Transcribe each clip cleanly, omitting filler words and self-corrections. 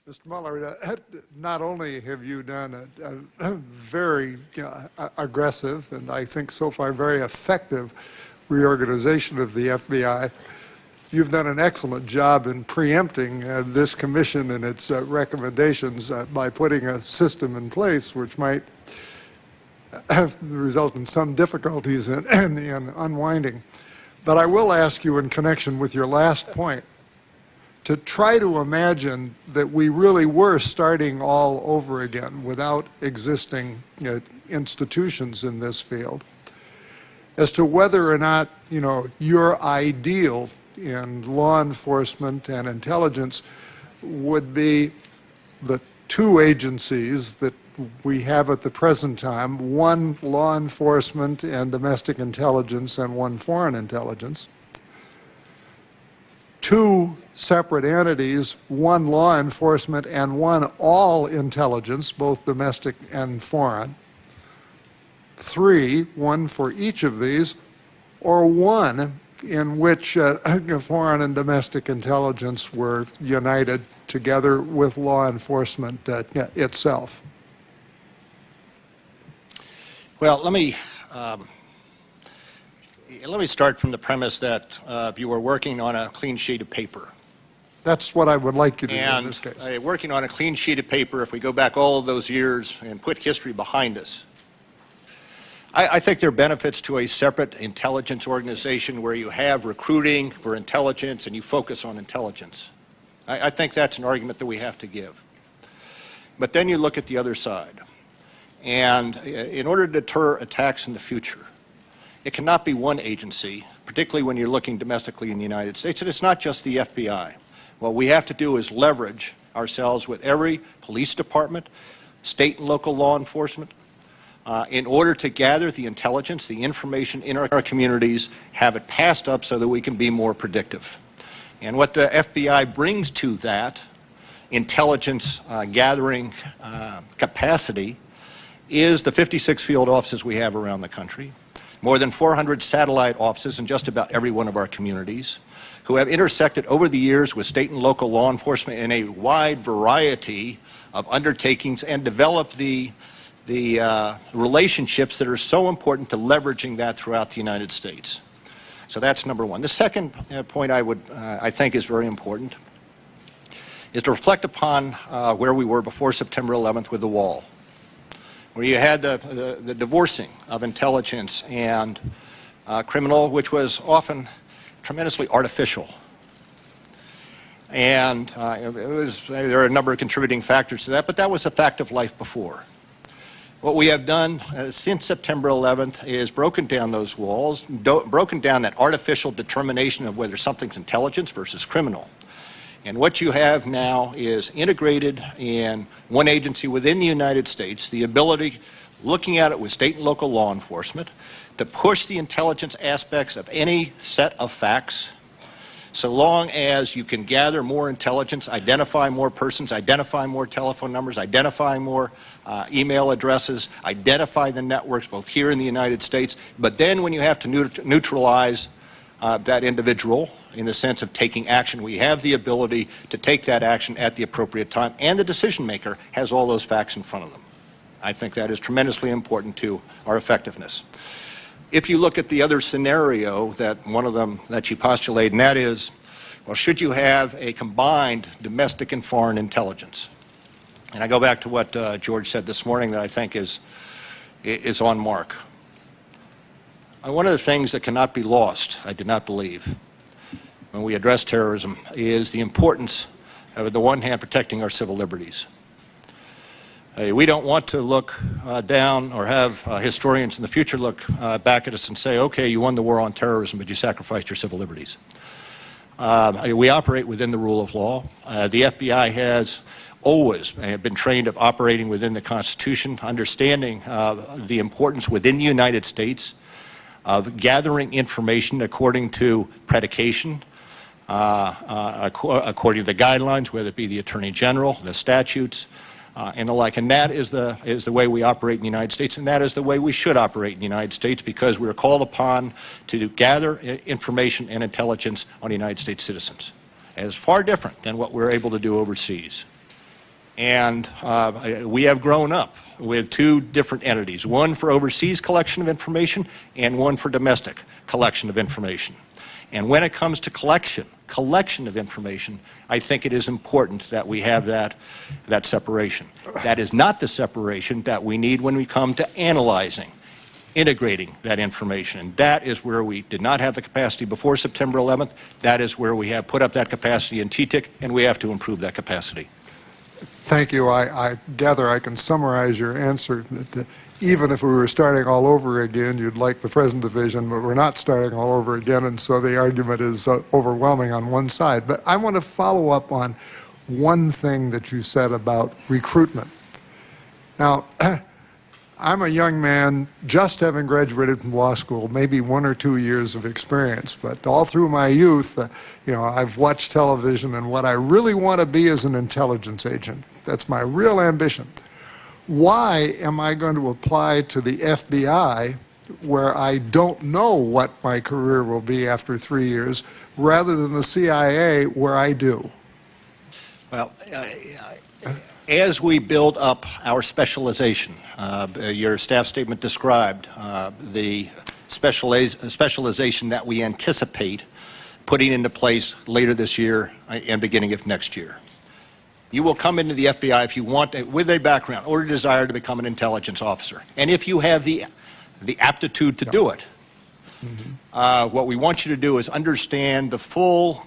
Mr. Mueller, not only have you done a very aggressive and I think so far very effective reorganization of the FBI, you've done an excellent job in preempting this commission and its recommendations by putting a system in place which might result in some difficulties in unwinding. But I will ask you in connection with your last point to try to imagine that we really were starting all over again without existing institutions in this field, as to whether or not, your ideal in law enforcement and intelligence would be the two agencies that we have at the present time, one law enforcement and domestic intelligence and one foreign intelligence, two separate entities, one law enforcement and one all intelligence, both domestic and foreign, three, one for each of these, or one in which foreign and domestic intelligence were united together with law enforcement itself. Well, let me start from the premise that you were working on a clean sheet of paper. That's what I would like you to do in this case. And working on a clean sheet of paper, if we go back all of those years and put history behind us, I think there are benefits to a separate intelligence organization where you have recruiting for intelligence and you focus on intelligence. I think that's an argument that we have to give. But then you look at the other side. And in order to deter attacks in the future, it cannot be one agency, particularly when you're looking domestically in the United States, and it's not just the FBI. What we have to do is leverage ourselves with every police department, state and local law enforcement, in order to gather the intelligence, the information in our communities, have it passed up so that we can be more predictive. And what the FBI brings to that intelligence gathering capacity is the 56 field offices we have around the country, more than 400 satellite offices in just about every one of our communities, who have intersected over the years with state and local law enforcement in a wide variety of undertakings and developed the relationships that are so important to leveraging that throughout the United States. So that's number one. The second point I think is very important is to reflect upon where we were before September 11th with the wall, where you had the divorcing of intelligence and criminal, which was often tremendously artificial. And there are a number of contributing factors to that, but that was a fact of life before. What we have done since September 11th is broken down those walls, broken down that artificial determination of whether something's intelligence versus criminal. And what you have now is integrated in one agency within the United States, the ability, looking at it with state and local law enforcement, to push the intelligence aspects of any set of facts, so long as you can gather more intelligence, identify more persons, identify more telephone numbers, identify more email addresses, identify the networks both here in the United States, but then when you have to neutralize that individual in the sense of taking action, we have the ability to take that action at the appropriate time, and the decision maker has all those facts in front of them. I think that is tremendously important to our effectiveness. If you look at the other scenario, that one of them that you postulate, and that is, well, should you have a combined domestic and foreign intelligence? And I go back to what George said this morning that I think is on mark. One of the things that cannot be lost, I do not believe, when we address terrorism is the importance of, on the one hand, protecting our civil liberties. We don't want to look down or have historians in the future look back at us and say, okay, you won the war on terrorism, but you sacrificed your civil liberties. We operate within the rule of law. The FBI has always been trained of operating within the Constitution, understanding the importance within the United States of gathering information according to predication, according to the guidelines, whether it be the Attorney General, the statutes, and the like. And that is the way we operate in the United States, and that is the way we should operate in the United States, because we're called upon to gather information and intelligence on United States citizens. It is far different than what we're able to do overseas. And we have grown up with two different entities, one for overseas collection of information and one for domestic collection of information. And when it comes to collection of information, I think it is important that we have that separation. That is not the separation that we need when we come to analyzing, integrating that information. And that is where we did not have the capacity before September 11th. That is where we have put up that capacity in TTIC, and we have to improve that capacity. Thank you. I gather I can summarize your answer that even if we were starting all over again, you'd like the present division, but we're not starting all over again, and so the argument is overwhelming on one side. But I want to follow up on one thing that you said about recruitment. Now, I'm a young man just having graduated from law school, maybe 1 or 2 years of experience, but all through my youth, I've watched television, and what I really want to be is an intelligence agent. That's my real ambition. Why am I going to apply to the FBI where I don't know what my career will be after 3 years, rather than the CIA where I do? Well, as we build up our specialization, your staff statement described the specialization that we anticipate putting into place later this year and beginning of next year. You will come into the FBI if you want, with a background or a desire to become an intelligence officer. And if you have the aptitude to do it, what we want you to do is understand the full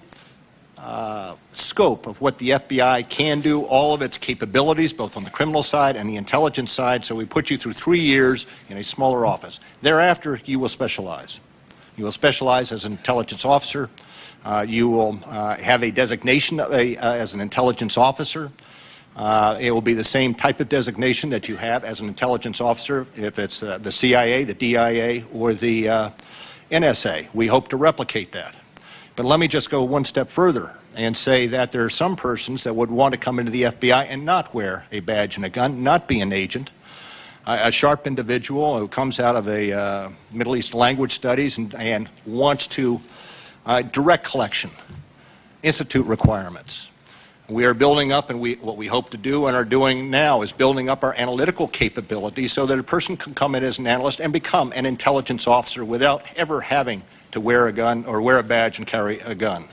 scope of what the FBI can do, all of its capabilities, both on the criminal side and the intelligence side. So we put you through 3 years in a smaller office. Thereafter, you will specialize. You will specialize as an intelligence officer. You will have a designation as an intelligence officer. It will be the same type of designation that you have as an intelligence officer, if it's the CIA, the DIA, or the NSA. We hope to replicate that. But let me just go one step further and say that there are some persons that would want to come into the FBI and not wear a badge and a gun, not be an agent. A sharp individual who comes out of a Middle East language studies and wants to direct collection, institute requirements. We are building up, and what we hope to do and are doing now is building up our analytical capabilities so that a person can come in as an analyst and become an intelligence officer without ever having to wear a gun or wear a badge and carry a gun.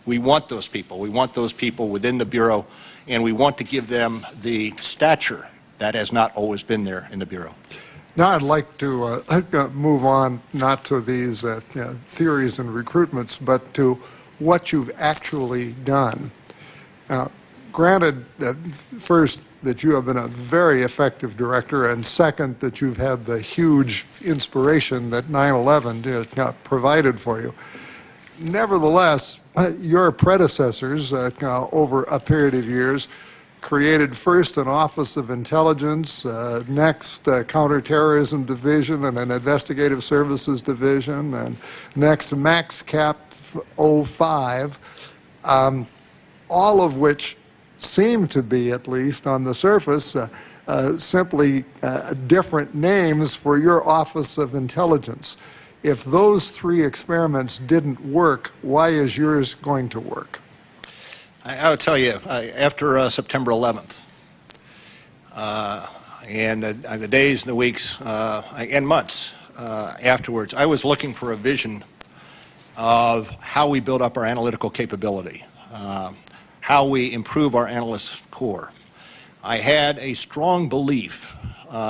We want those people. We want those people within the Bureau, and we want to give them the stature that has not always been there in the Bureau. Now I'd like to move on, not to these theories and recruitments, but to what you've actually done. Now, granted, first, that you have been a very effective director, and second, that you've had the huge inspiration that 9/11 provided for you. Nevertheless, your predecessors over a period of years created first an Office of Intelligence, next a Counterterrorism Division and an Investigative Services Division, and next MaxCap 05, all of which seem to be, at least on the surface, simply different names for your Office of Intelligence. If those 3 experiments didn't work, why is yours going to work? I will tell you, after September 11th, and the days and the weeks and months afterwards, I was looking for a vision of how we build up our analytical capability, how we improve our analyst corps. I had a strong belief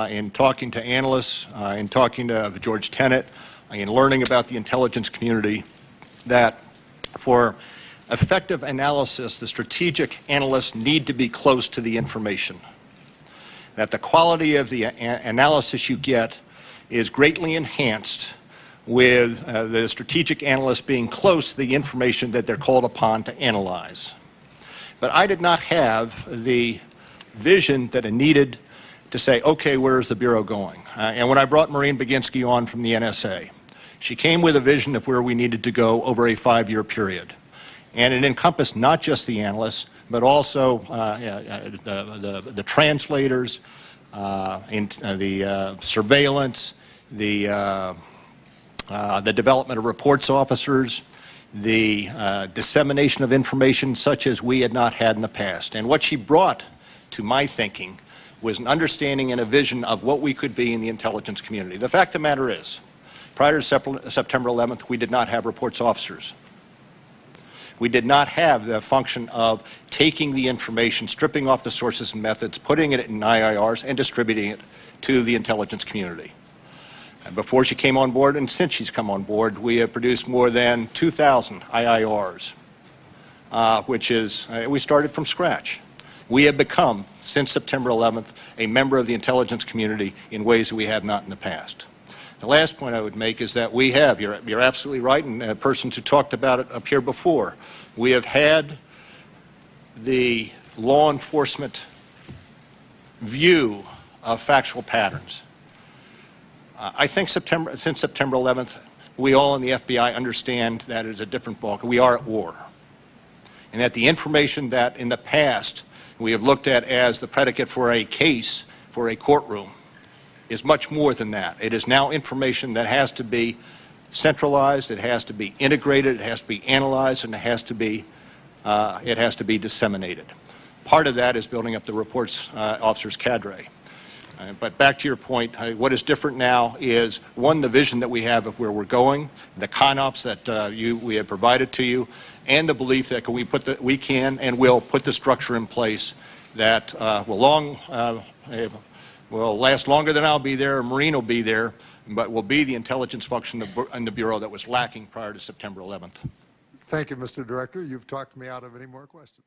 in talking to analysts, in talking to George Tenet, in learning about the intelligence community, that for effective analysis, the strategic analysts need to be close to the information. That the quality of the analysis you get is greatly enhanced with the strategic analysts being close to the information that they're called upon to analyze. But I did not have the vision that I needed to say, okay, where is the Bureau going? And when I brought Maureen Baginski on from the NSA, she came with a vision of where we needed to go over a 5-year period. And it encompassed not just the analysts, but also the translators, the surveillance, the development of reports officers, the dissemination of information such as we had not had in the past. And what she brought to my thinking was an understanding and a vision of what we could be in the intelligence community. The fact of the matter is, prior to September 11th, we did not have reports officers. We did not have the function of taking the information, stripping off the sources and methods, putting it in IIRs, and distributing it to the intelligence community. And before she came on board, and since she's come on board, we have produced more than 2,000 IIRs, which is, we started from scratch. We have become, since September 11th, a member of the intelligence community in ways that we have not in the past. The last point I would make is that we have, you're absolutely right, and persons who talked about it up here before, we have had the law enforcement view of factual patterns. I think since September 11th, we all in the FBI understand that it is a different ballgame. We are at war. And that the information that in the past we have looked at as the predicate for a case, for a courtroom, is much more than that. It is now information that has to be centralized, it has to be integrated, it has to be analyzed, and it has to be disseminated. Part of that is building up the reports officers cadre. But back to your point, what is different now is, one, the vision that we have of where we're going, the CONOPS that we have provided to you, and the belief that we can and will put the structure in place that will last longer than I'll be there, or Maureen will be there, but will be the intelligence function in the Bureau that was lacking prior to September 11th. Thank you, Mr. Director. You've talked me out of any more questions.